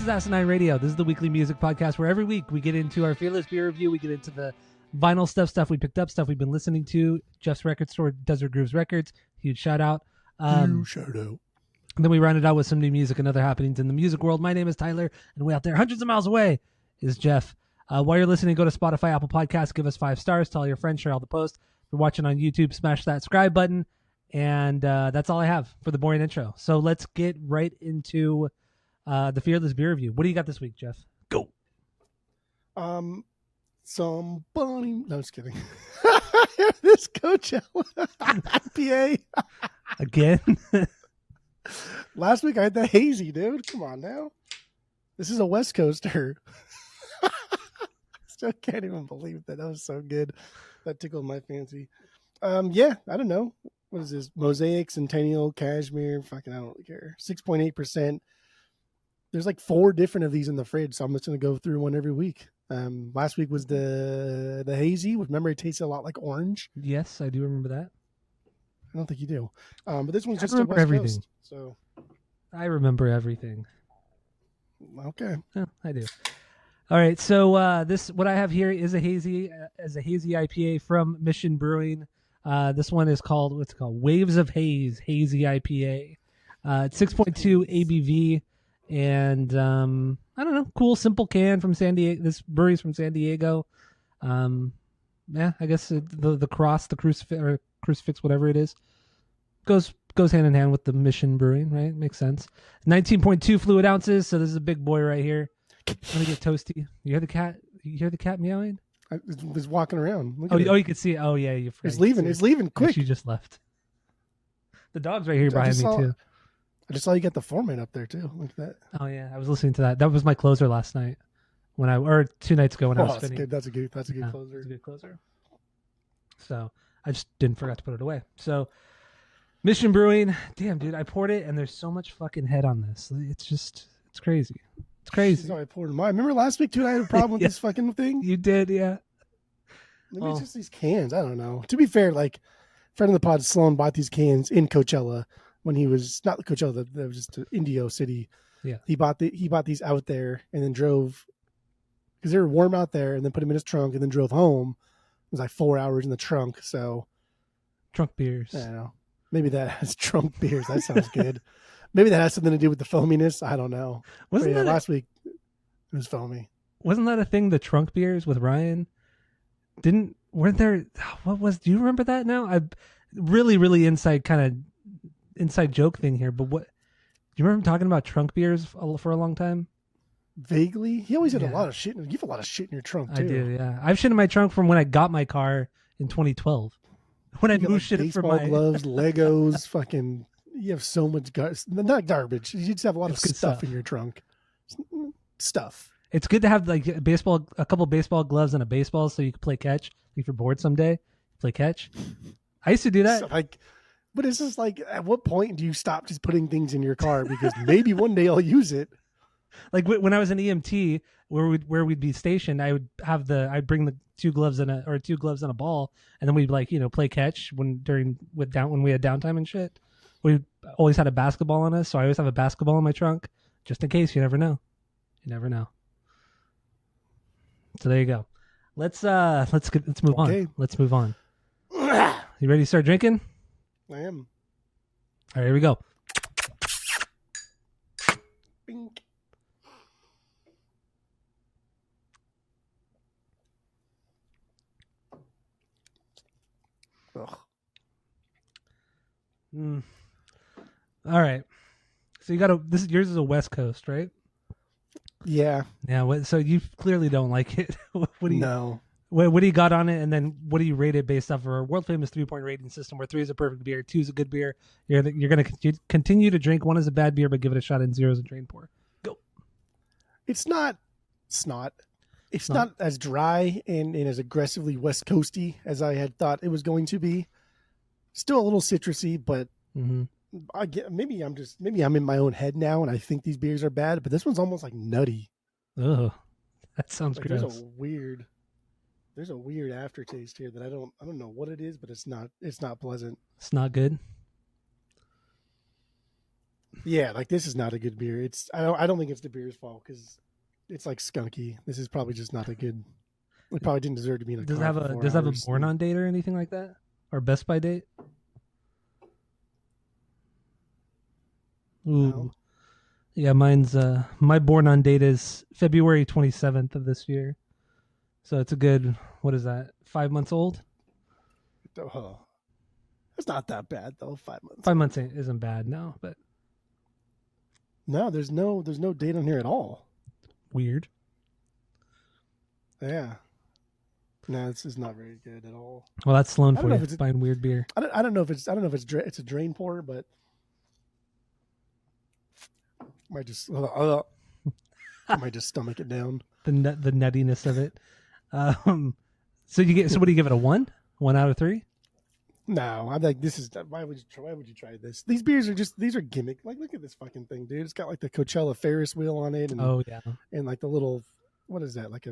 is Asinine Radio. This is the weekly music podcast where every week we get into our Fearless Beer Review. We get into the vinyl stuff we picked up, stuff we've been listening to. Jeff's record store, Desert Grooves Records. Huge shout out. Huge shout out. And then we round it out with some new music and other happenings in the music world. My name is Tyler, and way out there, hundreds of miles away, is Jeff. While you're listening, go to Spotify, Apple Podcasts, give us 5 stars, tell your friends, share all the posts. If you're watching on YouTube, smash that subscribe button. And that's all I have for the boring intro. So let's get right into the Fearless Beer Review. What do you got this week, Jeff? Go. Somebody. No, just kidding. This Coachella IPA. Again? Last week I had the hazy, dude. Come on now. This is a West Coaster. Still can't even believe that. That was so good. That tickled my fancy. Yeah, I don't know. What is this? Mosaic, Centennial, Cashmere. Fucking, I don't really care. 6.8%. There's like 4 different of these in the fridge, so I'm just going to go through one every week. Last week was the hazy. Remember, it tasted a lot like orange. Yes, I do remember that. I don't think you do. But this one's just I remember West everything. Coast, so I remember everything. okay. Yeah, I do. All right, so what I have here is a hazy IPA from Mission Brewing. This one is called Waves of Haze Hazy IPA. It's 6.2 ABV, and I don't know, cool simple can from San Diego. This brewery's from San Diego. Yeah, I guess the cross, the crucifix, whatever it is, goes hand in hand with the Mission Brewing, right? Makes sense. 19.2 fluid ounces, so this is a big boy right here. Let me get toasty. You hear the cat? You hear the cat meowing? I was walking around. Oh, you can see it. Oh, yeah, you're It's leaving. It's leaving quick. She just left. The dog's right here behind me too. I just saw you got the format up there too. Look at that. Oh yeah, I was listening to that. That was my closer last night or 2 nights ago when I was spinning. That's a good closer. That's a good closer. So I just didn't forget to put it away. So Mission Brewing, damn dude, I poured it and there's so much fucking head on this. It's crazy. It's crazy. I poured mine. Remember last week too? I had a problem with Yeah. this fucking thing. You did, yeah. Maybe it's just these cans. I don't know. To be fair, like friend of the pod, Sloan bought these cans in Coachella when he was not Coachella. That was just Indio City. Yeah. He bought these out there and then drove because they were warm out there, and then put them in his trunk and then drove home. It was like 4 hours in the trunk. So Trunk beers. I don't know. Maybe that has trunk beers. That sounds good. Maybe that has something to do with the foaminess. I don't know. Wasn't that last week? It was foamy. Wasn't that a thing? The trunk beers with Ryan. Weren't there? What was? Do you remember that now? I really inside joke thing here. But what? Do you remember him talking about trunk beers for a long time? Vaguely. He always had Yeah. a lot of shit. You have a lot of shit in your trunk too. I do. Yeah, I've shit in my trunk from when I got my car in 2012. When I You got, moved shit for baseball my gloves, Legos, fucking. You have so much not garbage. You just have a lot of It's good stuff in your trunk. Stuff. It's good to have like a couple baseball gloves and a baseball, so you can play catch. If you're bored someday, play catch. I used to do that. So, but it's just like, at what point do you stop just putting things in your car? Because maybe one day I'll use it. Like when I was an EMT, where we'd be stationed, I'd bring the 2 gloves and a ball, and then we'd play catch when we had downtime and shit. We always had a basketball on us, so I always have a basketball in my trunk just in case. You never know. So there you go. Let's move on. Let's move on. You ready to start drinking? I am. All right, here we go. Bink. Ugh. All right. So yours is a West Coast, right? Yeah. Yeah. So you clearly don't like it. What do you? No. What do you got on it, and then what do you rate it based off of our world famous 3-point rating system, where 3 is a perfect beer, 2 is a good beer. You're gonna continue to drink. 1 is a bad beer, but give it a shot, and 0 is a drain pour. Go. It's not snot. It's not as dry and as aggressively West Coasty as I had thought it was going to be. Still a little citrusy, but maybe I'm in my own head now, and I think these beers are bad. But this one's almost like nutty. Oh, that sounds gross. There's a weird aftertaste here that I don't know what it is, but it's not pleasant. It's not good. Yeah, like this is not a good beer. I don't think it's the beer's fault because it's like skunky. This is probably just not a good. It probably didn't deserve to be in a Does it car have for a 4 does it have a hours. born on date or anything like that, or Best by date? Ooh, No. yeah, mine's my born on date is February 27th of this year, so it's a good, what is that, 5 months old? Oh, it's not that bad though. 5 months. 5 months isn't bad, no, but No, there's no date on here at all. weird. Yeah. No, this is not very good at all. Well, that's Sloan I don't for know you, if it's buying weird beer. I don't know if it's a drain pour, but might just I might just stomach it down. The nuttiness of it. So what do you give it, a 1 out of 3? No, I'm like, this is why would you try this? These beers are these are gimmick. Like, look at this fucking thing, dude. It's got like the Coachella Ferris wheel on it, and Oh yeah, and like the little, what is that? Like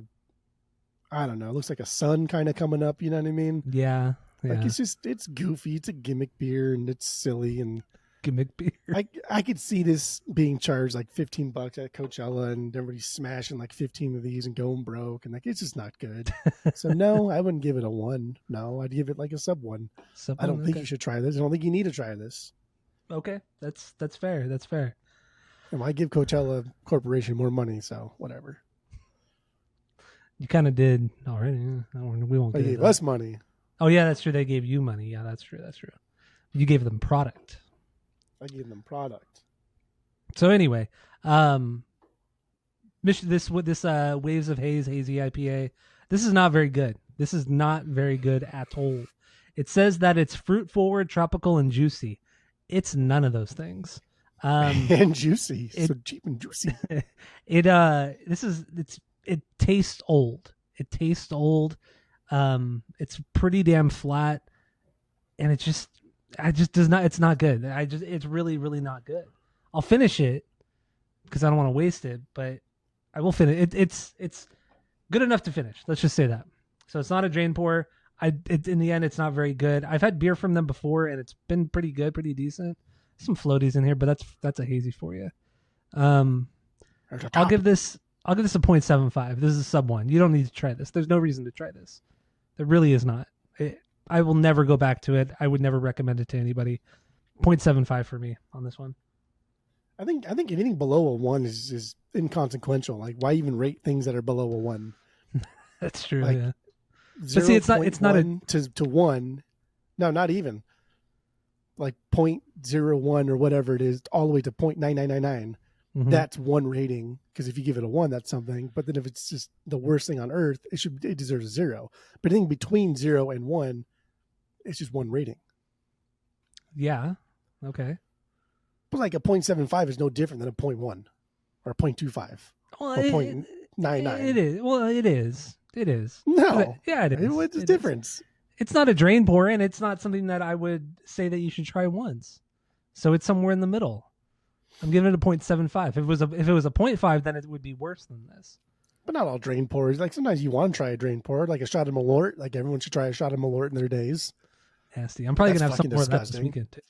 I don't know. It looks like a sun kind of coming up. You know what I mean? yeah. Like it's goofy. It's a gimmick beer and it's silly, and Gimmick beer. I could see this being charged like $15 at Coachella, and everybody's smashing like 15 of these and going broke, and like it's just not good. So no, I wouldn't give it a 1. No, I'd give it like a sub 1. I don't think you should try this. I don't think you need to try this. Okay, that's fair. That's fair. And I give Coachella Corporation more money, so whatever. You kind of did already. We won't. I get gave into us that. money. Oh yeah, that's true. They gave you money. Yeah, that's true. That's true. You gave them product. I gave them product. So anyway, this Waves of Haze hazy IPA. This is not very good. This is not very good at all. It says that it's fruit forward, tropical, and juicy. It's none of those things. And juicy, so cheap and juicy. It tastes old. It tastes old. It's pretty damn flat, and it's not good. It's really, really not good. I'll finish it because I don't want to waste it, but I will finish it. It's good enough to finish. Let's just say that. So it's not a drain pour. In the end, it's not very good. I've had beer from them before, and it's been pretty good, pretty decent. Some floaties in here, but that's a hazy for you. I'll give this a 0.75. This is a sub 1. You don't need to try this. There's no reason to try this. There really is not. I will never go back to it. I would never recommend it to anybody. 0.75 for me on this one. I think anything below a 1 is inconsequential. Like, why even rate things that are below a 1? That's true. Like, Yeah. But see, it's not a to 1. No, not even. Like 0.01 or whatever it is, all the way to 0.9999. Mhm. That's 1 rating, because if you give it a 1, that's something. But then if it's just the worst thing on earth, it deserves a 0. But anything between 0 and 1, it's just 1 rating. Yeah. Okay. But like a 0.75 is no different than a 0.1 or a 0.25 Well, or 0.99. it is. Well, it is. It is. No. Yeah, it is. What's the It is. difference? It's not a drain pour, and it's not something that I would say that you should try once. So it's somewhere in the middle. I'm giving it a 0.75. If it was a 0.5, then it would be worse than this. But not all drain pours. Like sometimes you want to try a drain pour, like a shot of Malort. Like everyone should try a shot of Malort in their days. Nasty. I'm probably That's gonna have some fucking more of that this disgusting. weekend too.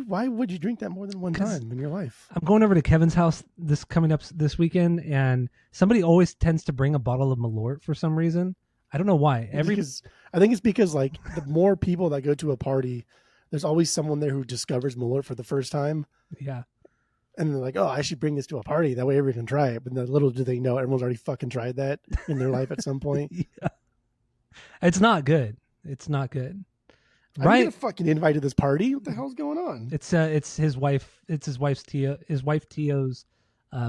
Why would you drink that more than one 'Cause time in your life? I'm going over to Kevin's house coming up this weekend, and somebody always tends to bring a bottle of Malort for some reason. I don't know why. I think it's because like the more people that go to a party, there's always someone there who discovers Malort for the first time. Yeah. And they're like, oh, I should bring this to a party. That way everyone can try it. But then little do they know, everyone's already fucking tried that in their life at some point. Yeah. It's not good. It's not good. I didn't Right. get a fucking invite to this party. What the hell's going on? It's his wife. It's his wife Tio's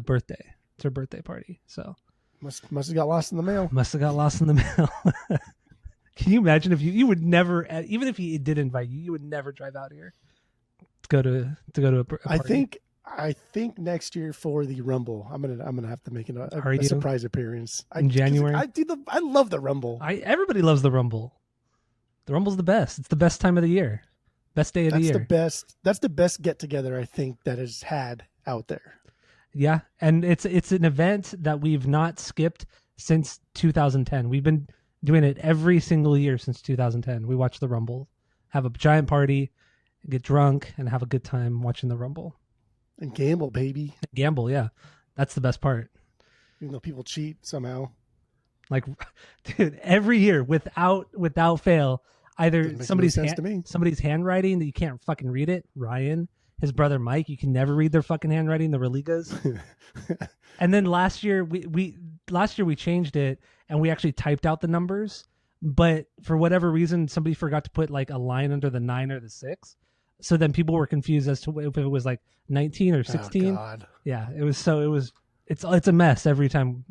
birthday. It's her birthday party. So Must have got lost in the mail. must have got lost in the mail. Can you imagine if you would never, even if he did invite you, you would never drive out here to go to a party? I think next year for the Rumble, I'm gonna have to make Are a you? surprise appearance In January? I love the Rumble. Everybody loves the Rumble. The Rumble's the best. It's the best time of the year. Best day of the year. That's the best get together I think that is had out there. Yeah, and it's an event that we've not skipped since 2010. We've been doing it every single year since 2010. We watch the Rumble, have a giant party, get drunk, and have a good time watching the Rumble. And gamble, baby. Gamble, yeah. That's the best part. Even though people cheat somehow. Like, dude, every year without fail, either somebody's handwriting that you can't fucking read it. Ryan, his brother Mike, you can never read their fucking handwriting. The Religas. And then last year we changed it and we actually typed out the numbers, but for whatever reason somebody forgot to put like a line under the 9 or the 6. So then people were confused as to if it was like 19 or 16. Oh, God. Yeah, it's a mess every time.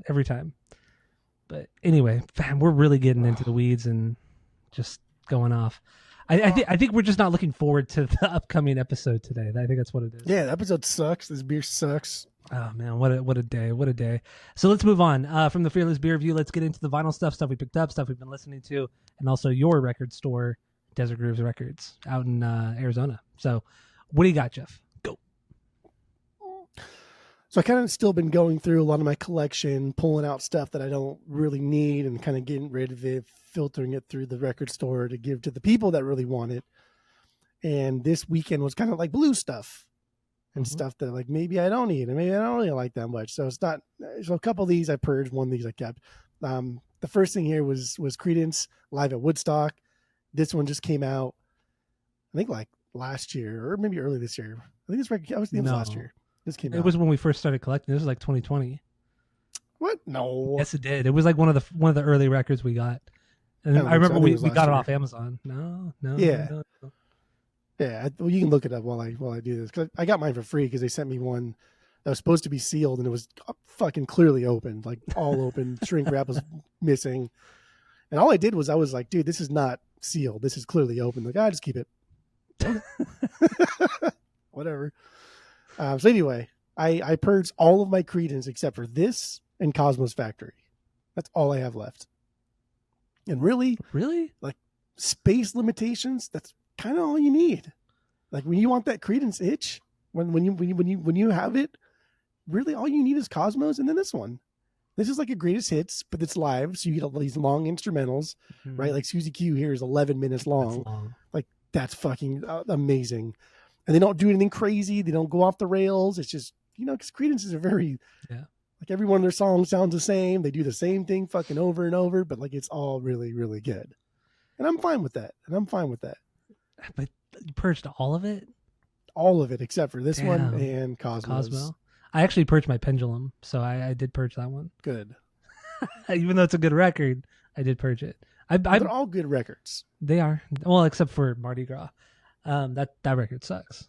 But anyway, man, we're really getting into the weeds and just going off. I think we're just not looking forward to the upcoming episode today. I think that's what it is. Yeah, the episode sucks. This beer sucks. Oh man, what a day. So let's move on from the Fearless Beer Review. Let's get into the vinyl stuff we picked up, stuff we've been listening to, and also your record store, Desert Grooves Records, out in Arizona. So what do you got, Jeff? Go. So I kind of still been going through a lot of my collection, pulling out stuff that I don't really need and kind of getting rid of it, filtering it through the record store to give to the people that really want it. And this weekend was kind of like blue stuff and stuff that like maybe I don't need and maybe I don't really like that much. So it's not. So a couple of these I purged, one of these I kept. The first thing here was Creedence Live at Woodstock. This one just came out, I think like last year or maybe early this year. I think this record was last year. This came out. It was when we first started collecting. This was like 2020. What? No. Yes, it did. It was like one of the early records we got. And I remember we got it off Amazon. No. Yeah. No. Yeah. Well, you can look it up while I do this. Cause I got mine for free because they sent me one that was supposed to be sealed and it was fucking clearly opened, like all open. Shrink wrap was missing. And all I did was I was like, dude, this is not sealed. This is clearly open. Like, just keep it. Whatever. So anyway, I purged all of my Creedence except for this and Cosmos Factory. That's all I have left. And really, like space limitations, that's kind of all you need. Like when you want that Creedence itch, when you have it, really all you need is Cosmos and then this one. This is like a greatest hits, but it's live, so you get all these long instrumentals, right? Like Susie Q here is 11 minutes long. Like that's fucking amazing. And they don't do anything crazy. They don't go off the rails. It's just, because Creedence is a very, like every one of their songs sounds the same. They do the same thing fucking over and over, but like it's all really, really good. And I'm fine with that. But you purged all of it? All of it except for this one and Cosmos. I actually purged my Pendulum, so I did purge that one. Good. Even though it's a good record, I did purge it. They're all good records. They are. Well, except for Mardi Gras. That record sucks.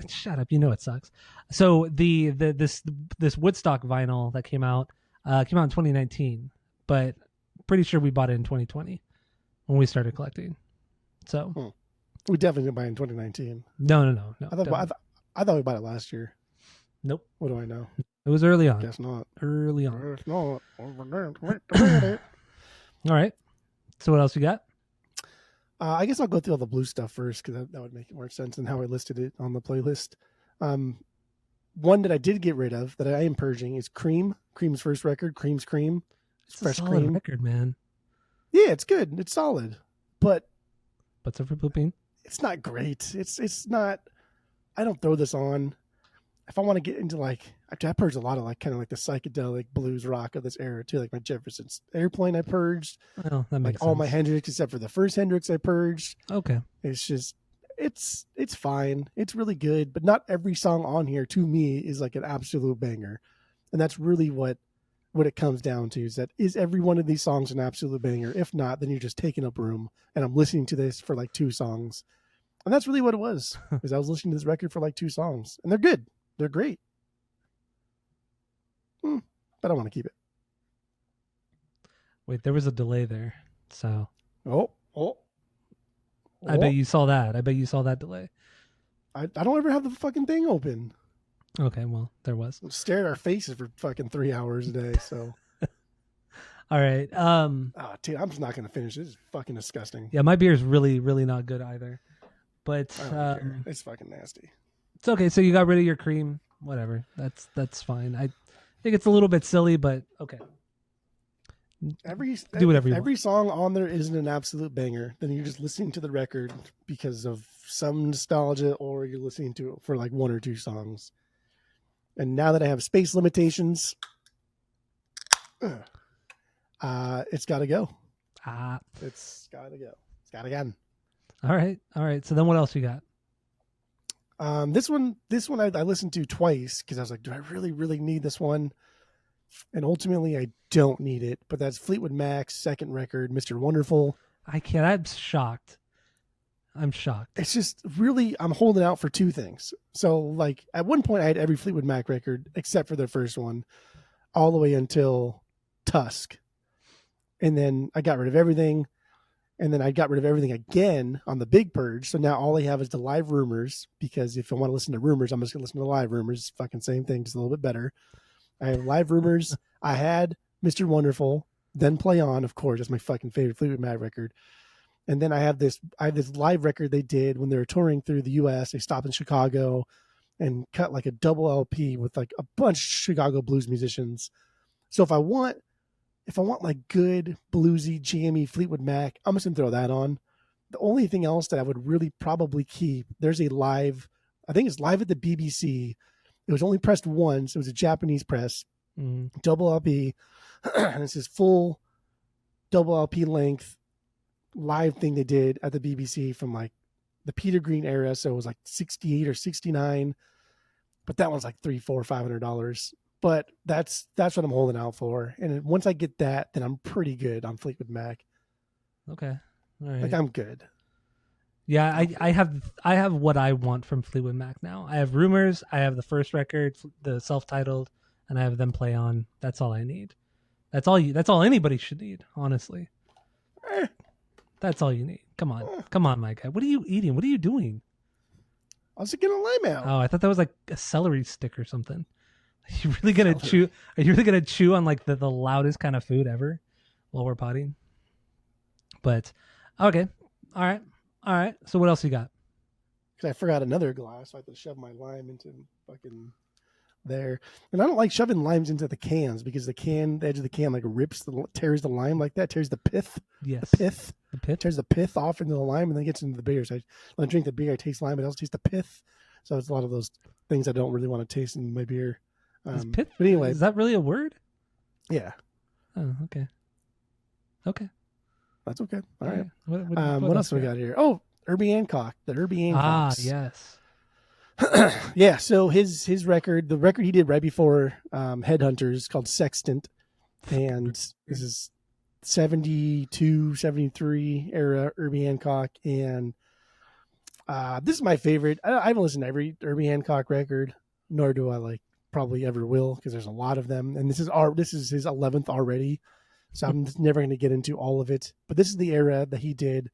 Shut up, it sucks. So this Woodstock vinyl that came out in 2019, but pretty sure we bought it in 2020 when we started collecting. So we definitely didn't buy it in 2019. No. I thought we bought it last year. Nope. What do I know? It was early on. Guess not. Early on. Guess not. All right. So what else you got? I guess I'll go through all the blue stuff first because that would make more sense than how I listed it on the playlist. One that I did get rid of that I am purging is Cream. Cream's first record, Cream's Cream. It's fresh Cream record, man. Yeah, it's good. It's solid, but so for pooping, it's not great. It's not. I don't throw this on. If I want to get into I purged a lot of kind of like the psychedelic blues rock of this era too, like my Jefferson's Airplane I purged. Well, that makes sense. All my Hendrix except for the first Hendrix I purged. Okay. It's just it's fine. It's really good, but not every song on here to me is like an absolute banger. And that's really what it comes down to is every one of these songs an absolute banger? If not, then you're just taking up room. And I'm listening to this for like 2 songs. And that's really what it was. Because I was listening to this record for like 2 songs. And they're good. They're great. But I want to keep it. Wait, there was a delay there. So. Oh. I bet you saw that. I bet you saw that delay. I don't ever have the fucking thing open. Okay, well, there was. Stare at our faces for fucking 3 hours a day, so. All right. Dude, I'm just not going to finish. This is fucking disgusting. Yeah, my beer is really, really not good either. But I don't care. It's fucking nasty. It's okay. So you got rid of your Cream. Whatever. That's fine. I think it's a little bit silly, but okay. Do whatever you want. every song on there isn't an absolute banger, then you're just listening to the record because of some nostalgia, or you're listening to it for like one or two songs. And now that I have space limitations, it's got to go. It's got to go. It's got to go. All right. So then what else you got? This one I listened to twice because I was like, do I really, really need this one? And ultimately, I don't need it. But that's Fleetwood Mac's second record, Mr. Wonderful. I can't. I'm shocked. It's just really, I'm holding out for two things. So, like, at one point, I had every Fleetwood Mac record except for their first one, all the way until Tusk. And then I got rid of everything. And then I got rid of everything again on the Big Purge. So now all I have is the Live Rumors, because if I want to listen to Rumors, I'm just going to listen to the Live Rumors. It's fucking same thing, just a little bit better. I have Live Rumors. I had Mr. Wonderful, then Play On, of course. That's my fucking favorite Fleetwood Mac record. And then I have this live record they did when they were touring through the U.S. They stopped in Chicago and cut like a double LP with like a bunch of Chicago blues musicians. So if I want like good bluesy jammy Fleetwood Mac, I'm just gonna throw that on. The only thing else that I would really probably keep, there's a live, I think it's live at the BBC. It was only pressed once. It was a Japanese press, double LP, and it's this full double LP length live thing they did at the BBC from like the Peter Green era. So it was like 68 or 69, but that one's like $300-$500. But that's what I'm holding out for. And once I get that, then I'm pretty good on Fleetwood Mac. Okay. All right. Like I'm good. Yeah, I have what I want from Fleetwood Mac now. I have Rumors, I have the first record, the self-titled, and I have Them Play On. That's all I need. That's all anybody should need, honestly. That's all you need. Come on, my guy. What are you eating? What are you doing? I was getting a lime out. Oh, I thought that was like a celery stick or something. Are you really gonna chew? Are you really gonna chew on like the loudest kind of food ever while we're potting? But okay, all right. So what else you got? Because I forgot another glass, so I had to shove my lime into fucking there. And I don't like shoving limes into the cans because the edge of the can like tears the lime like that, tears the pith. Yes. The pith. The pith? Tears the pith off into the lime and then gets into the beer. So when I drink the beer, I taste lime, but I also taste the pith. So it's a lot of those things I don't really want to taste in my beer. Pith? But anyway. Is that really a word? Yeah. Oh, okay. Okay. That's okay. All right. What else we got here? Oh, Herbie Hancock. The Herbie Hancocks. Yes. Yeah, so his record, the record he did right before Headhunters, called Sextant, and this is 72, 73 era Herbie Hancock, and this is my favorite. I haven't listened to every Herbie Hancock record, nor do I probably ever will, because there's a lot of them, and this is his 11th already, so I'm just never going to get into all of it. But this is the era that he did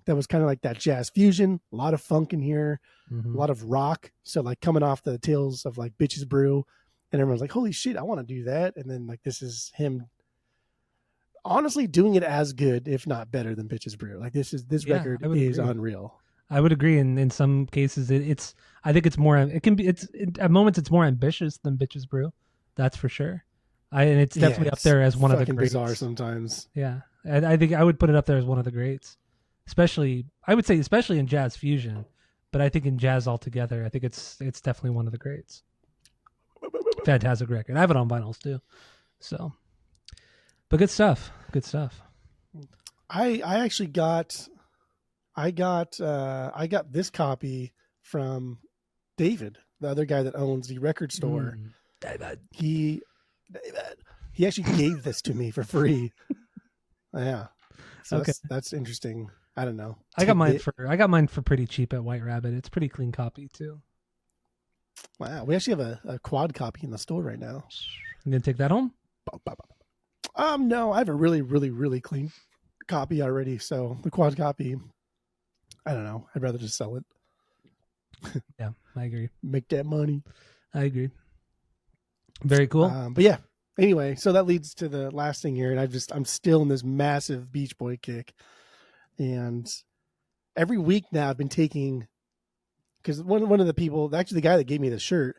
that was kind of like that jazz fusion, a lot of funk in here, a lot of rock. So like coming off the tails of like Bitches Brew, and everyone's like, holy shit, I want to do that. And then like, this is him honestly doing it as good, if not better than Bitches Brew. Like this record is unreal. I would agree. In some cases I think it's more, at moments it's more ambitious than Bitches Brew. That's for sure. And it's definitely up there as one of the greats. Bizarre sometimes. Yeah. I think I would put it up there as one of the greats. Especially in jazz fusion, but I think in jazz altogether, I think it's definitely one of the greats. Fantastic record. I have it on vinyls too. So, but good stuff. Good stuff. I actually got this copy from David, the other guy that owns the record store. David. He actually gave this to me for free. Yeah. So okay. That's interesting. I don't know. I got mine for pretty cheap at White Rabbit. It's a pretty clean copy too. Wow, we actually have a quad copy in the store right now. You gonna take that home? No, I have a really, really, really clean copy already. So the quad copy, I don't know. I'd rather just sell it. Yeah, I agree. Make that money. I agree. Very cool. But yeah. Anyway, so that leads to the last thing here, and I'm still in this massive Beach Boy kick. And every week now I've been taking, because one of the people, actually the guy that gave me the shirt,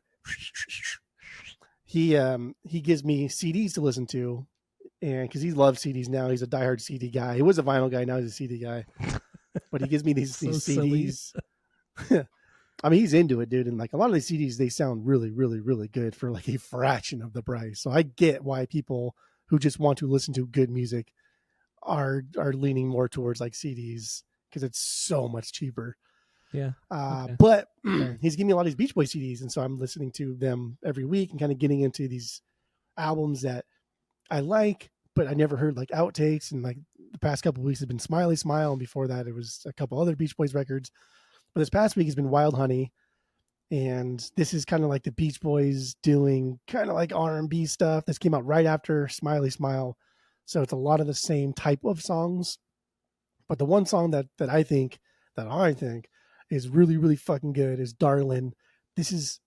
he gives me CDs to listen to and because he loves CDs now, he's a diehard CD guy. He was a vinyl guy, now he's a CD guy. But he gives me these So CDs. I mean, he's into it, dude. And like a lot of these CDs, they sound really, really, really good for like a fraction of the price. So I get why people who just want to listen to good music are leaning more towards like CDs because it's so much cheaper. Yeah. Okay. But he's giving me a lot of these Beach Boys CDs, and so I'm listening to them every week and kind of getting into these albums that I like, but I never heard like outtakes. And like the past couple of weeks have been Smiley Smile, and before that it was a couple other Beach Boys records. But this past week has been Wild Honey, and this is kind of like the Beach Boys doing kind of like R&B stuff. This came out right after Smiley Smile, so it's a lot of the same type of songs. But the one song that I think is really, really fucking good is Darlin'. This is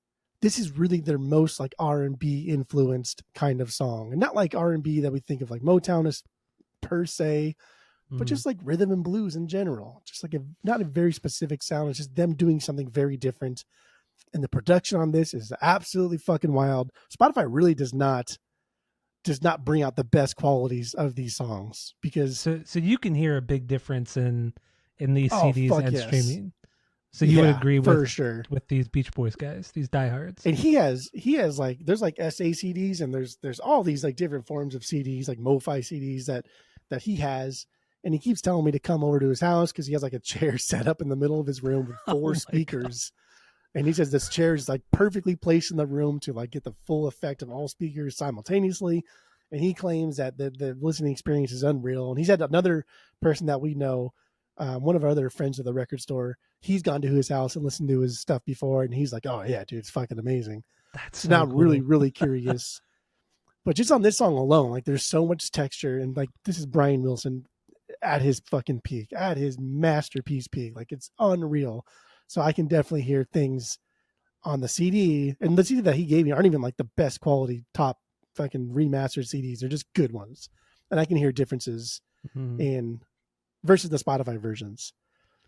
really their most like R&B influenced kind of song, and not like R&B that we think of like Motown is per se, but just like rhythm and blues in general. Just like not a very specific sound. It's just them doing something very different. And the production on this is absolutely fucking wild. Spotify really does not bring out the best qualities of these songs because so you can hear a big difference in these CDs and yes. streaming. So you would agree with sure with these Beach Boys guys, these diehards. And he has like there's like SA CDs and there's all these like different forms of CDs, like MoFi CDs that he has. And he keeps telling me to come over to his house because he has like a chair set up in the middle of his room with 4 speakers. God. And he says this chair is like perfectly placed in the room to like get the full effect of all speakers simultaneously. And he claims that the listening experience is unreal. And he's had another person that we know, one of our other friends of the record store, he's gone to his house and listened to his stuff before. And he's like, oh yeah, dude, it's fucking amazing. That's so now I'm really, really curious. But just on this song alone, like there's so much texture. And like, this is Brian Wilson at his fucking peak, at his masterpiece peak. Like it's unreal. So I can definitely hear things on the CD, and the CD that he gave me aren't even like the best quality top fucking remastered CDs. They're just good ones. And I can hear differences in versus the Spotify versions.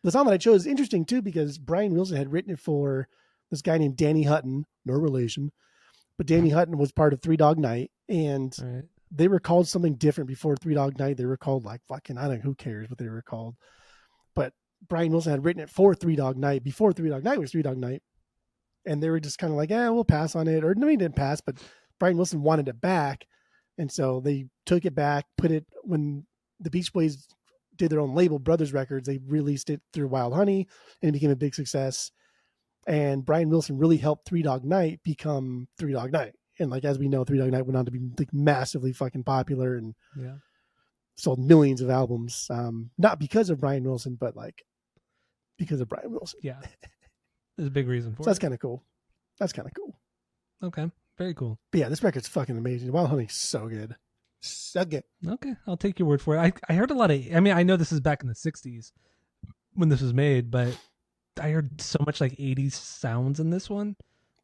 The song that I chose is interesting too, because Brian Wilson had written it for this guy named Danny Hutton, no relation, but Danny Hutton was part of Three Dog Night, and they were called something different before Three Dog Night. They were called like fucking, I don't know, who cares what they were called. But Brian Wilson had written it for Three Dog Night before Three Dog Night was Three Dog Night. And they were just kind of like, we'll pass on it. Or no, he didn't pass, but Brian Wilson wanted it back. And so they took it back, put it when the Beach Boys did their own label, Brothers Records, they released it through Wild Honey, and it became a big success. And Brian Wilson really helped Three Dog Night become Three Dog Night. And like, as we know, Three Dog Night went on to be like massively fucking popular and sold millions of albums. Not because of Brian Wilson, but like because of Brian Wilson. Yeah. There's a big reason for so that's kind of cool. That's kind of cool. Okay. Very cool. But yeah, this record's fucking amazing. Wild Honey's so good. So good. Okay. I'll take your word for it. I heard a lot of, I mean, I know this is back in the 60s when this was made, but I heard so much like 80s sounds in this one.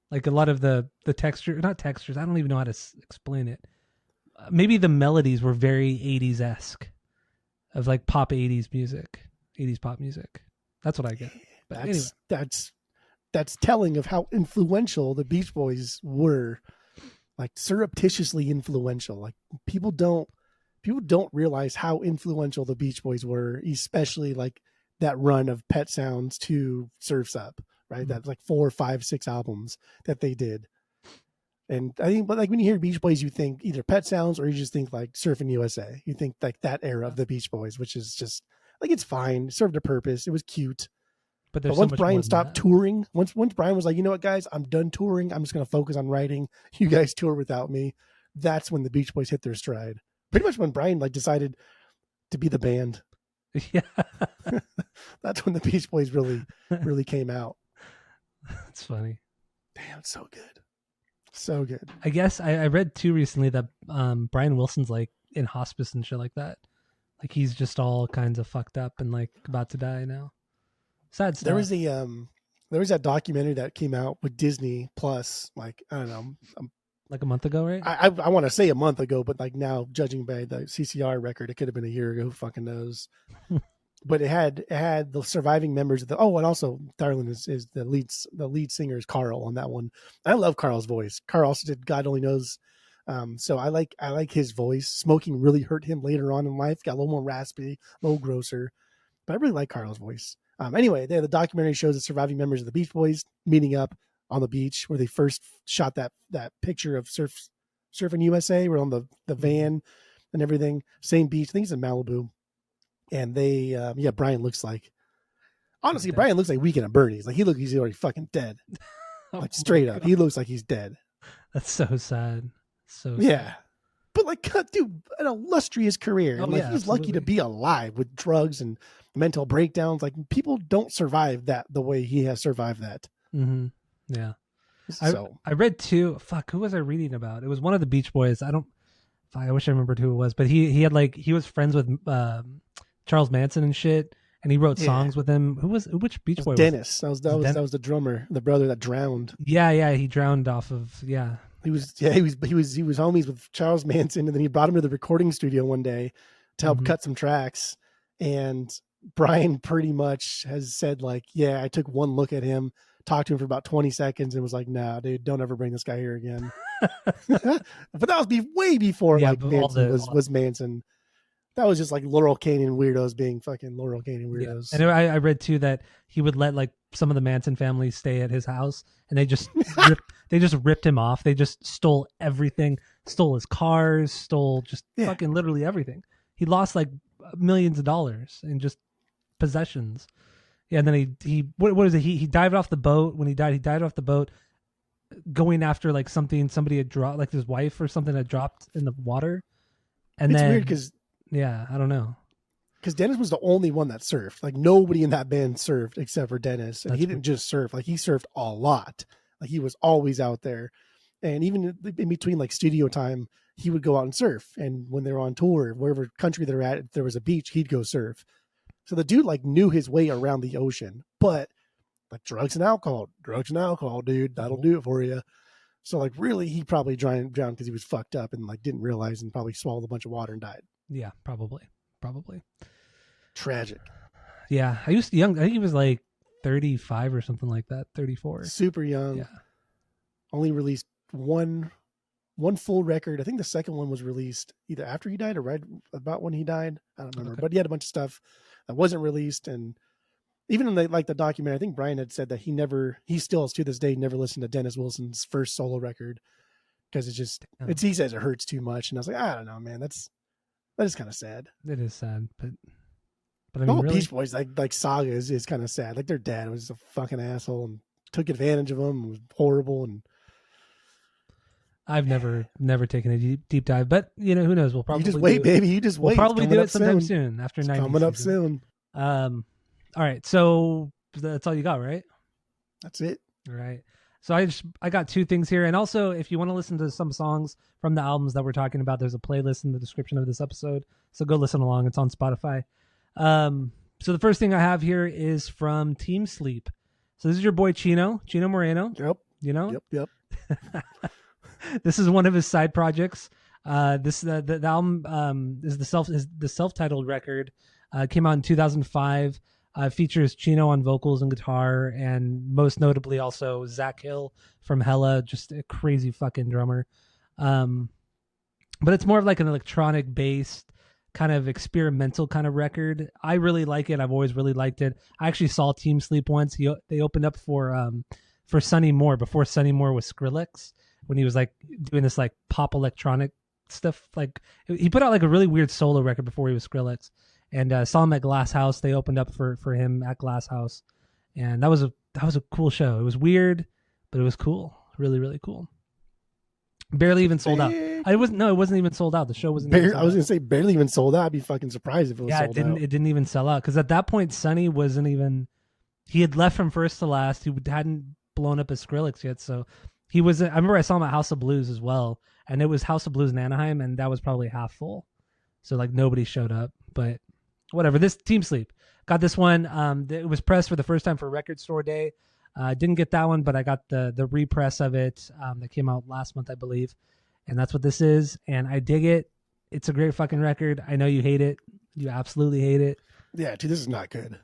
Like a lot of the texture, not textures, I don't even know how to explain it. Maybe the melodies were very 80s-esque of like pop 80s music, 80s pop music. That's what I get. But anyway. That's telling of how influential the Beach Boys were, like surreptitiously influential. Like people don't realize how influential the Beach Boys were, especially like that run of Pet Sounds to Surf's Up, right? Mm-hmm. That's like 4, 5, 6 albums that they did. And I think, but like when you hear Beach Boys, you think either Pet Sounds or you just think like Surfing USA. You think like that era of the Beach Boys, which is just like, it's fine. It served a purpose. It was cute. But once Brian stopped touring, once Brian was like, you know what, guys, I'm done touring. I'm just going to focus on writing. You guys tour without me. That's when the Beach Boys hit their stride. Pretty much when Brian like decided to be the band. Yeah. That's when the Beach Boys really came out. That's funny. Damn, it's so good. So good. I guess I read too recently that Brian Wilson's like in hospice and shit like that. Like he's just all kinds of fucked up and like about to die now. Sad stuff. There was that documentary that came out with Disney Plus, like, I don't know, like a month ago, right? I want to say a month ago, but like now, judging by the CCR record, it could have been a year ago. Who fucking knows? But it had the surviving members of and also Darlin is the lead singer is Carl on that one. I love Carl's voice. Carl also did God Only Knows So I like his voice. Smoking really hurt him later on in life. Got a little more raspy, a little grosser. But I really like Carl's voice. Anyway, the documentary shows the surviving members of the Beach Boys meeting up on the beach where they first shot that picture of Surfing USA. We're on the van and everything. Same beach. I think it's in Malibu. And they, Brian looks like, honestly, Brian looks like Weekend at Bernie's. Like he's already fucking dead. Like straight up, he looks like he's dead. That's so sad. So yeah. sad. But like, dude, an illustrious career. Oh, and like, yeah, he's absolutely. lucky to be alive with drugs and mental breakdowns. Like people don't survive that the way he has survived that. Mm-hmm. Yeah. So I read too. Fuck, who was I reading about? It was one of the Beach Boys. I wish I remembered who it was, but he was friends with Charles Manson and shit, and he wrote songs with him. Which Beach Boy? Dennis. That was the drummer, the brother that drowned. Yeah, he drowned off of He was homies with Charles Manson, and then he brought him to the recording studio one day to help cut some tracks. And Brian pretty much has said like, yeah, I took one look at him, talked to him for about 20 seconds, and was like, nah, dude, don't ever bring this guy here again. But that was way before Manson was Manson. That was just like Laurel Canyon weirdos being fucking Laurel Canyon weirdos. Yeah. And I read too that he would let like some of the Manson family stay at his house, and they just ripped him off. They just stole everything, stole his cars, stole just fucking literally everything. He lost like millions of dollars in just possessions. Yeah, and then he what is it? He dived off the boat. When he died off the boat, going after like somebody had dropped, like his wife or something had dropped in the water. And it's weird because I don't know. Because Dennis was the only one that surfed. Like nobody in that band surfed except for Dennis, and he didn't just surf. Like he surfed a lot. Like he was always out there, and even in between like studio time, he would go out and surf. And when they were on tour, wherever country they were at, if there was a beach, he'd go surf. So the dude like knew his way around the ocean. But like drugs and alcohol, dude, that'll do it for you. So like really, he probably drowned because he was fucked up and like didn't realize and probably swallowed a bunch of water and died. Yeah, probably. Tragic. Yeah, I think he was like 35 or something like that, 34. Super young. Yeah. Only released one full record. I think the second one was released either after he died or right about when he died. I don't remember. Okay. But he had a bunch of stuff that wasn't released, and even in the documentary, I think Brian had said that he still to this day never listened to Dennis Wilson's first solo record because he says it hurts too much. And I was like, I don't know, man. That is kind of sad. It is sad, but I mean, the whole really? Beach Boys like saga is kind of sad. Like their dad was a fucking asshole and took advantage of them. And was horrible, and I've never taken a deep dive, but you know, who knows? We'll probably you just wait, baby. You just wait. We'll probably do it sometime soon after 90 coming up soon. All right, so that's all you got, right? That's it. All right. So I got two things here, and also if you want to listen to some songs from the albums that we're talking about, there's a playlist in the description of this episode. So go listen along. It's on Spotify. So the first thing I have here is from Team Sleep. So this is your boy Chino Moreno. Yep. You know? Yep. This is one of his side projects. The album is the self-titled record. Came out in 2005. Features Chino on vocals and guitar, and most notably also Zach Hill from Hella, just a crazy fucking drummer. But it's more of like an electronic based kind of experimental kind of record. I really like it. I've always really liked it. I actually saw Team Sleep once. They opened up for Sonny Moore before Sonny Moore was Skrillex, when he was like doing this like pop electronic stuff. Like he put out like a really weird solo record before he was Skrillex. And saw him at Glass House. They opened up for him at Glass House, and that was a cool show. It was weird, but it was cool. Really, really cool. Barely even sold out. It wasn't even sold out. The show wasn't. I was gonna say barely even sold out. I'd be fucking surprised if it was sold out. It didn't even sell out because at that point Sonny wasn't even. He had left from first to last. He hadn't blown up as Skrillex yet, so he was. I remember I saw him at House of Blues as well, and it was House of Blues in Anaheim, and that was probably half full. So like nobody showed up, but. Whatever. This Team Sleep got this one. It was pressed for the first time for Record Store Day. Didn't get that one, but I got the repress of it that came out last month, I believe. And that's what this is. And I dig it. It's a great fucking record. I know you hate it. You absolutely hate it. Yeah, dude, this is not good.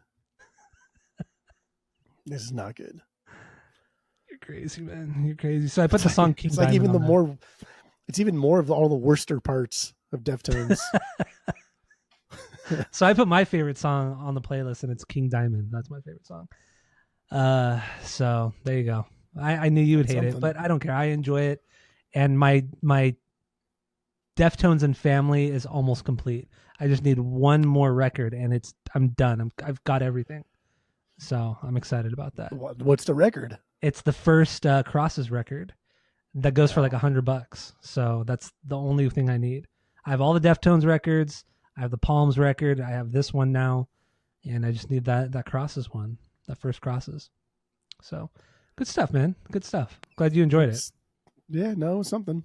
This is not good. You're crazy, man. You're crazy. So I put the song King It's like Diamond even the more. It's even more of all the worster parts of Deftones. So I put my favorite song on the playlist, and it's King Diamond. That's my favorite song. So there you go. I knew you would hate it, but I don't care. I enjoy it, and my Deftones and family is almost complete. I just need one more record, and I'm done. I've got everything. So I'm excited about that. What's the record? It's the first Crosses record that goes for like $100. So that's the only thing I need. I have all the Deftones records. I have the Palms record. I have this one now, and I just need that Crosses one, that first Crosses. So good stuff, man. Good stuff. Glad you enjoyed it. Yeah, no, something.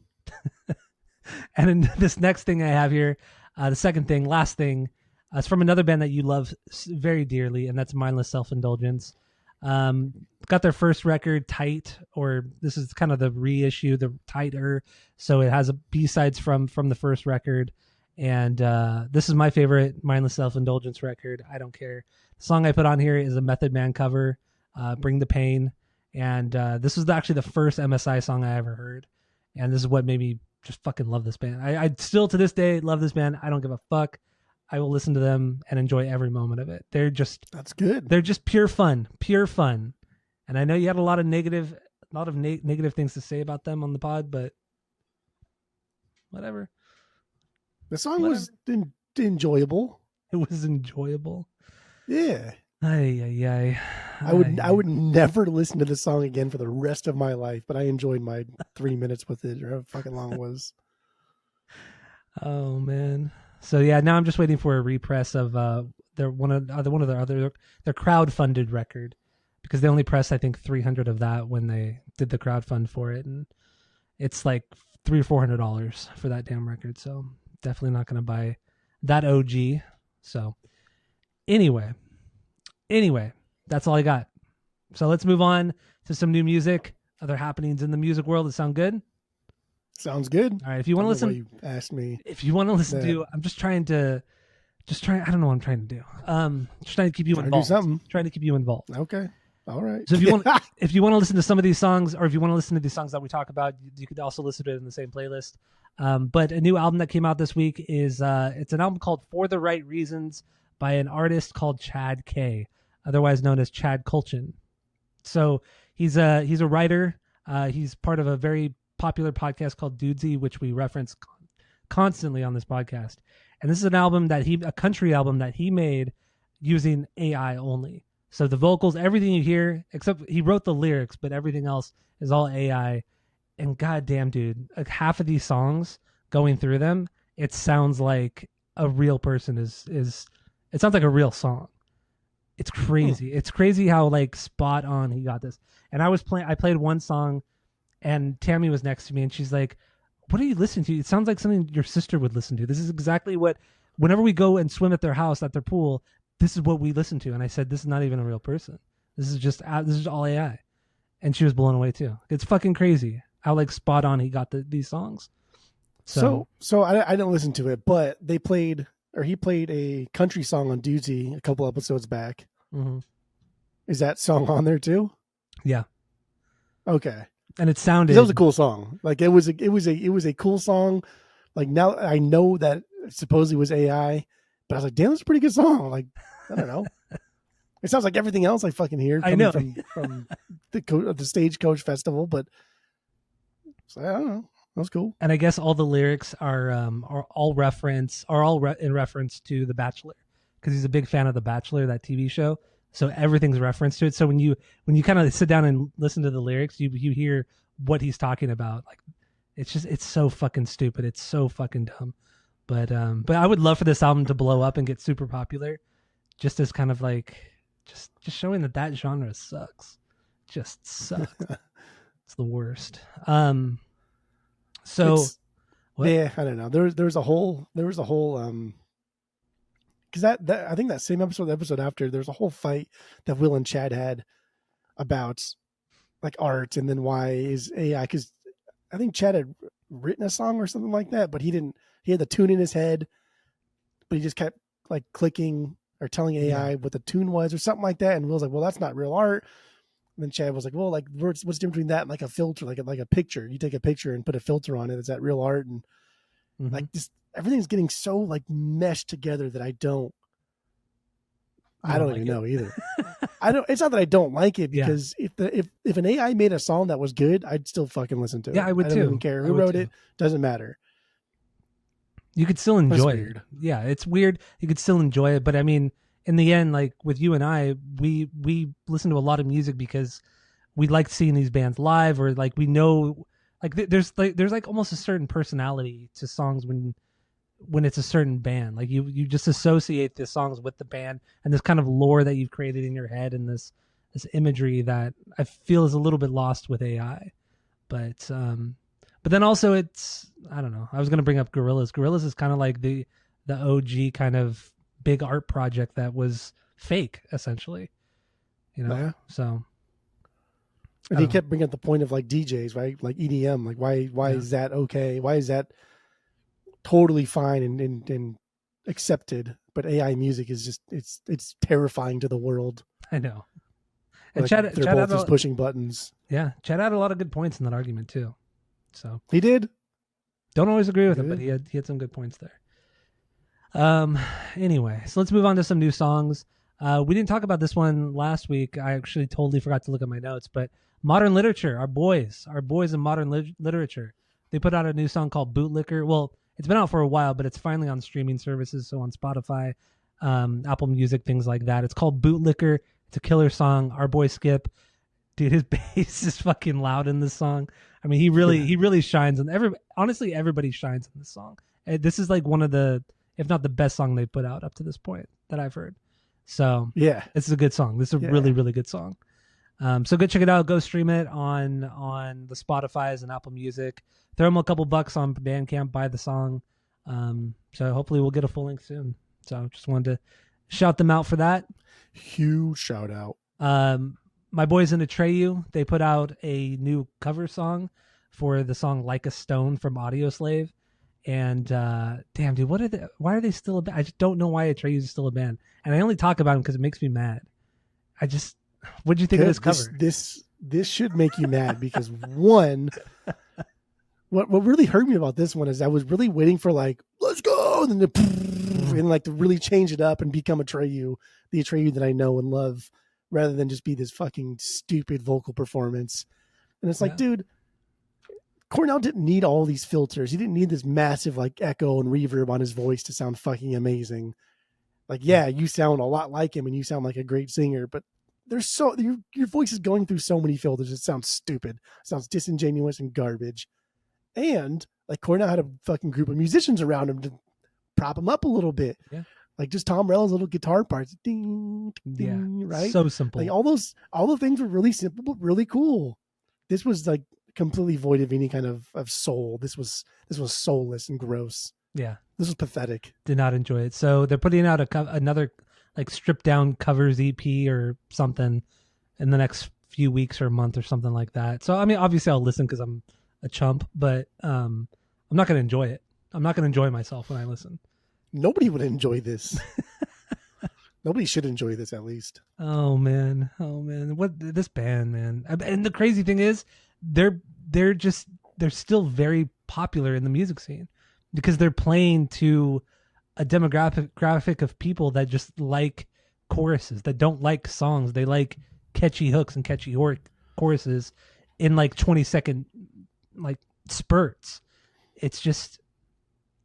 And then this next thing I have here, the second thing, last thing, it's from another band that you love very dearly, and that's Mindless Self-Indulgence. Got their first record, Tight, or this is kind of the reissue, the Tighter. So it has B-sides from the first record. And this is my favorite Mindless Self-Indulgence record. I don't care. The song I put on here is a Method Man cover, Bring the Pain. And this was actually the first MSI song I ever heard. And this is what made me just fucking love this band. I still to this day love this band. I don't give a fuck. I will listen to them and enjoy every moment of it. That's good. They're just pure fun. And I know you had a lot of negative things to say about them on the pod, but whatever. The song was enjoyable. It was enjoyable. Yeah. I would never listen to the song again for the rest of my life, but I enjoyed my 3 minutes with it, or how fucking long it was. Oh man. So yeah, now I'm just waiting for a repress of their crowd-funded record, because they only pressed I think 300 of that when they did the crowdfund for it, and it's like $300 or $400 for that damn record. So definitely not going to buy that OG. So anyway, that's all I got. So let's move on to some new music, other happenings in the music world. That sound good? Sounds good. All right. If you want to listen, you asked me. If you want to listen to, I'm just trying. I don't know what I'm trying to do. Just trying to keep you involved. Trying to keep you involved. Okay. All right. So if you want to listen to some of these songs, or if you want to listen to these songs that we talk about, you could also listen to it in the same playlist. But a new album that came out this week is it's an album called For the Right Reasons by an artist called Chad K, otherwise known as Chad Kultgen. So he's a writer. He's part of a very popular podcast called Dudesy, which we reference constantly on this podcast. And this is an album a country album that he made using AI only. So the vocals, everything you hear, except he wrote the lyrics, but everything else is all AI. And goddamn, dude, like half of these songs, going through them, it sounds like a real person it sounds like a real song. It's crazy. It's crazy how like spot on he got this. And I played one song, and Tammy was next to me, and she's like, "What are you listening to? It sounds like something your sister would listen to. This is exactly what, whenever we go and swim at their house, at their pool, this is what we listen to." And I said, "This is not even a real person. This is all AI." And she was blown away too. It's fucking crazy how like spot on he got these songs. So I don't listen to it, but he played a country song on Dudesy a couple episodes back. Mm-hmm. Is that song on there too? Yeah. Okay. And it sounded. That was a cool song. Like it was a cool song. Like now I know that it supposedly was AI, but I was like, damn, that's a pretty good song. Like I don't know. It sounds like everything else I fucking hear coming from the Stagecoach Festival, but so, I don't know. That was cool. And I guess all the lyrics are all in reference to The Bachelor, because he's a big fan of The Bachelor, that TV show. So everything's referenced to it. So when you kind of sit down and listen to the lyrics, you hear what he's talking about. Like it's so fucking stupid. It's so fucking dumb. But I would love for this album to blow up and get super popular, just as kind of like just showing that genre sucks. Just sucks. It's the worst. So yeah, I don't know. There was a whole because that I think that same episode, the episode after, there's a whole fight that Will and Chad had about like art, and then why is AI? Because I think Chad had written a song or something like that, but he didn't. He had the tune in his head, but he just kept like clicking or telling AI what the tune was or something like that. And Will's like, "Well, that's not real art." And then Chad was like, well, like what's the difference between that and like a filter, like a picture? You take a picture and put a filter on it. Is that real art? And like this, everything's getting so like meshed together that I don't even know either. It's not that I don't like it, because if an AI made a song that was good, I'd still fucking listen to it. Yeah, I would too. I don't even care who wrote it. Doesn't matter. You could still enjoy it. Yeah, it's weird. You could still enjoy it, but I mean, in the end, like with you and I, we listen to a lot of music because we like seeing these bands live, or like we know, like there's almost a certain personality to songs when it's a certain band. Like you just associate the songs with the band and this kind of lore that you've created in your head, and this imagery that I feel is a little bit lost with AI. But then also it's, I don't know, I was going to bring up Gorillaz. Gorillaz is kind of like the OG kind of big art project that was fake, essentially. You know? Yeah. So. And he kept bringing up the point of like DJs, right? Like EDM. Like why is that okay? Why is that totally fine and accepted? But AI music is just, it's terrifying to the world. I know. And like Chad both just pushing buttons. Yeah. Chad had a lot of good points in that argument too. So he did. Don't always agree with it, but he had some good points there. Anyway, so let's move on to some new songs. We didn't talk about this one last week. I actually totally forgot to look at my notes, but Modern Literature, our boys in Modern Literature, they put out a new song called Bootlicker. Well, it's been out for a while, but it's finally on streaming services, so on Spotify, Apple Music, things like that. It's called Bootlicker. It's a killer song. Our boy Skip, dude, his bass is fucking loud in this song. I mean, he really shines, and honestly, everybody shines in this song. This is like one of the, if not the best song they've put out up to this point that I've heard. So yeah, this is a good song. This is a really, really good song. So go check it out. Go stream it on the Spotify's and Apple Music. Throw them a couple bucks on Bandcamp. Buy the song. So hopefully we'll get a full length soon. So just wanted to shout them out for that. Huge shout out. My boys in Atreyu, they put out a new cover song for the song Like a Stone from Audioslave. And damn, dude, why are they still a band? I just don't know why Atreyu is still a band. And I only talk about them because it makes me mad. What'd you think of this cover? This should make you mad because one, what really hurt me about this one is I was really waiting for like, let's go, and then and like to really change it up and become Atreyu, the Atreyu that I know and love, rather than just be this fucking stupid vocal performance. And it's like, dude, Cornell didn't need all these filters. He didn't need this massive like echo and reverb on his voice to sound fucking amazing. Like, yeah, you sound a lot like him and you sound like a great singer, but your voice is going through so many filters. It sounds stupid. It sounds disingenuous and garbage. And like Cornell had a fucking group of musicians around him to prop him up a little bit. Yeah. Like just Tom Morello's little guitar parts. Ding, ding, right? So simple. Like all the things were really simple, but really cool. This was like completely void of any kind of soul. This was soulless and gross. Yeah. This was pathetic. Did not enjoy it. So they're putting out another like stripped down covers EP or something in the next few weeks or a month or something like that. So, I mean, obviously I'll listen because I'm a chump, but I'm not going to enjoy it. I'm not going to enjoy myself when I listen. Nobody would enjoy this. Nobody should enjoy this, at least. Oh man. What this band, man. And the crazy thing is they're still very popular in the music scene because they're playing to a demographic of people that just like choruses, that don't like songs. They like catchy hooks and catchy choruses in like 20-second like spurts. It's just,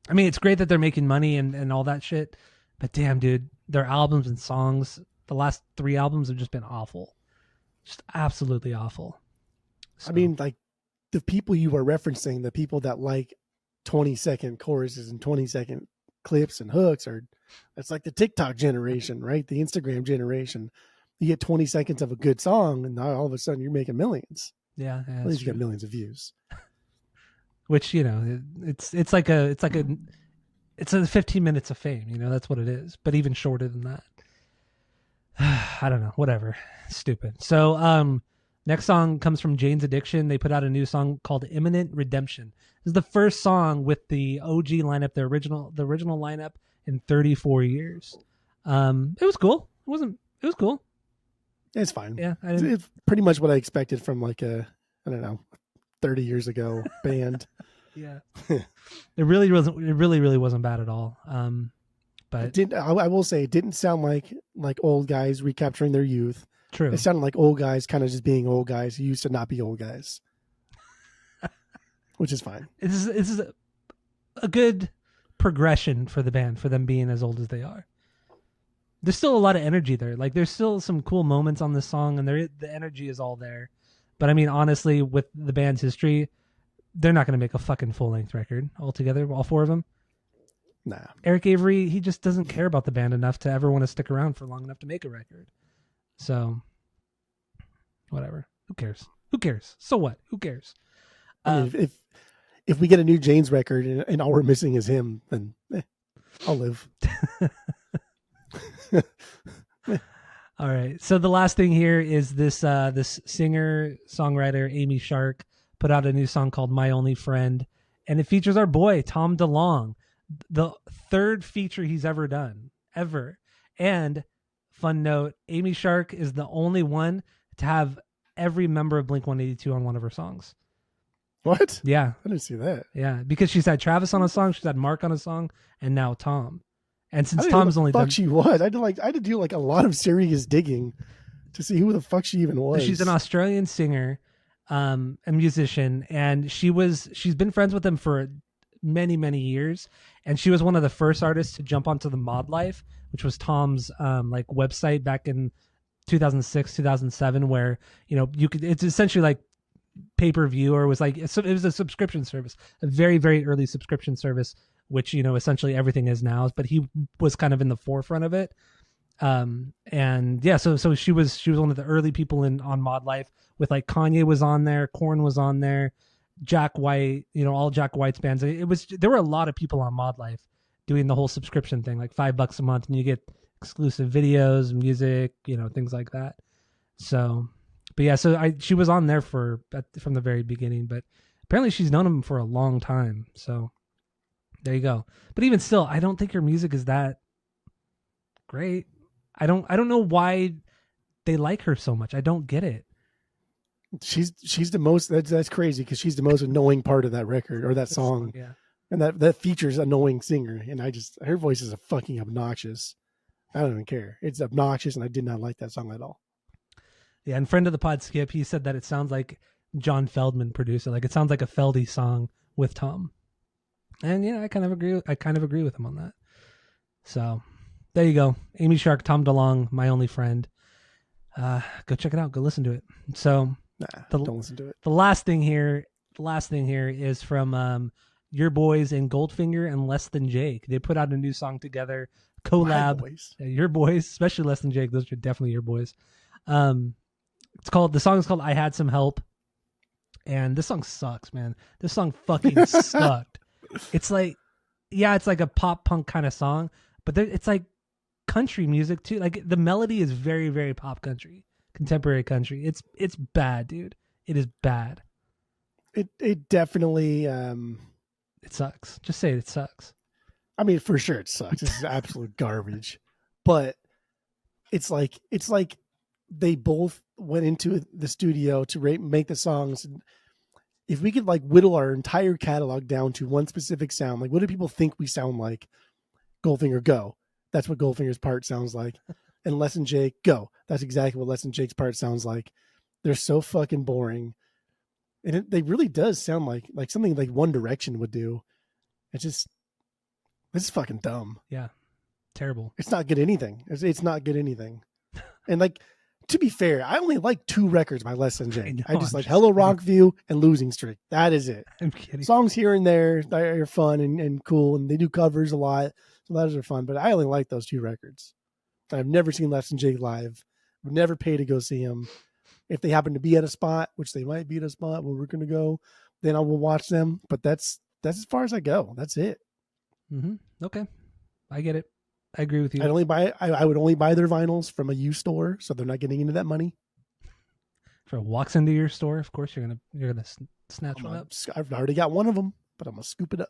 I mean, it's great that they're making money and all that shit, but damn, dude, their albums and songs, the last 3 albums have just been awful. Just absolutely awful. So, I mean, like the people you were referencing, the people that like 20-second choruses and 20-second clips and hooks it's like the TikTok generation, right? The Instagram generation. You get 20 seconds of a good song and now all of a sudden you're making millions. Yeah. At least you got millions of views. Which, you know, it's 15 minutes of fame, you know, that's what it is. But even shorter than that. I don't know, whatever. Stupid. So next song comes from Jane's Addiction. They put out a new song called Imminent Redemption. This is the first song with the OG lineup, the original lineup in 34 years. It was cool. It was cool. It's fine. Yeah, It's pretty much what I expected from like I don't know, 30 years ago band. Yeah, it really wasn't. It really wasn't bad at all. But I will say it didn't sound like old guys recapturing their youth. true. It sounded like old guys kind of just being old guys who used to not be old guys, which is fine. This is a good progression for the band, for them being as old as they are. There's still a lot of energy there. Like there's still some cool moments on this song, and the energy is all there. But I mean, honestly, with the band's history, they're not going to make a fucking full length record altogether. All four of them. Nah. Eric Avery, he just doesn't care about the band enough to ever want to stick around for long enough to make a record. So, whatever. Who cares? So what? Who cares? I mean, if we get a new Jane's record and all we're missing is him, then I'll live. All right. So the last thing here is this singer songwriter Amy Shark put out a new song called "My Only Friend," and it features our boy Tom DeLonge, the third feature he's ever done ever. And fun note: Amy Shark is the only one to have every member of Blink-182 on one of her songs. What? Yeah, I didn't see that. yeah, because she's had Travis on a song, she's had Mark on a song, and now Tom. And since Tom's Tom's only done, she was, I had to do like a lot of serious digging to see who the fuck she even was. she's an Australian singer, a musician, and she's been friends with him for many years, and she was one of the first artists to jump onto the Mod Life, which was Tom's like website back in 2006 2007, where it's essentially like pay-per-view, or was like it was a subscription service, a very early subscription service, which essentially everything is now, but he was kind of in the forefront of it. And yeah, so she was one of the early people on Mod Life, with like Kanye was on there, Korn was on there, Jack White, all Jack White's bands. There were a lot of people on Mod Life doing the whole subscription thing, like $5 a month, and you get exclusive videos, music, things like that. So, but yeah, so she was on there from the very beginning, but apparently she's known him for a long time. So there you go. But even still, I don't think her music is that great. I don't know why they like her so much. I don't get it. She's the most, that's crazy, because she's the most annoying part of that record or that song. Yeah. And that features annoying singer, and her voice is fucking obnoxious. I don't even care. It's obnoxious, and I did not like that song at all. Yeah, and friend of the pod, Skip, he said that it sounds like John Feldman produced it. Like it sounds like a Feldy song with Tom. And yeah, I kind of agree with him on that. So there you go. Amy Shark, Tom DeLonge, My Only Friend. Go check it out. Go listen to it. So don't listen to it. The last thing here is from your boys in Goldfinger and Less Than Jake. They put out a new song together, collab. Your boys, especially Less Than Jake. Those are definitely your boys. The song is called I Had Some Help. And this song sucks, man. This song fucking sucked. It's like, yeah, it's like a pop punk kind of song, but it's like country music too. Like the melody is very pop country, contemporary country. It's bad, dude. It is bad. It definitely it sucks. Just say it sucks. I mean, for sure it sucks. This is absolute garbage. But it's like they both went into the studio to make the songs. If we could like whittle our entire catalog down to one specific sound, like what do people think we sound like? Goldfinger, go. That's what Goldfinger's part sounds like. And Less Than Jake, go. That's exactly what Less Than Jake's part sounds like. They're so fucking boring. And they really does sound like something like One Direction would do. This is fucking dumb. Yeah. Terrible. It's not good anything. It's not good anything. And like, to be fair, I only like 2 records by Less Than Jake. I just like Hello Rockview and Losing Streak. That is it. I'm kidding. Songs here and there are fun and cool, and they do covers a lot. So those are fun, but I only like those 2 records. I've never seen Less Than Jake live. I've never paid to go see them. If they happen to be at a spot, which they might be at a spot where we're going to go, then I will watch them. But that's as far as I go. That's it. Mm-hmm. Okay. I get it. I agree with you. I would only buy their vinyls from a used store, so they're not getting into that money. If it walks into your store, of course you're gonna snatch one up. I've already got one of them, but I'm gonna scoop it up.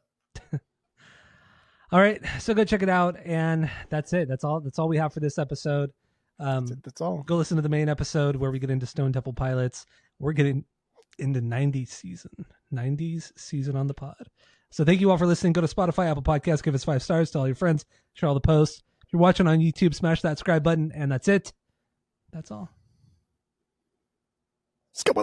All right, so go check it out, and that's it. That's all we have for this episode. That's all. Go listen to the main episode where we get into Stone Temple Pilots. We're getting into 90s season on the pod. So thank you all for listening. Go to Spotify, Apple Podcasts, give us 5 stars, tell all your friends, share all the posts. If you're watching on YouTube, smash that subscribe button, and that's it. That's all. Skip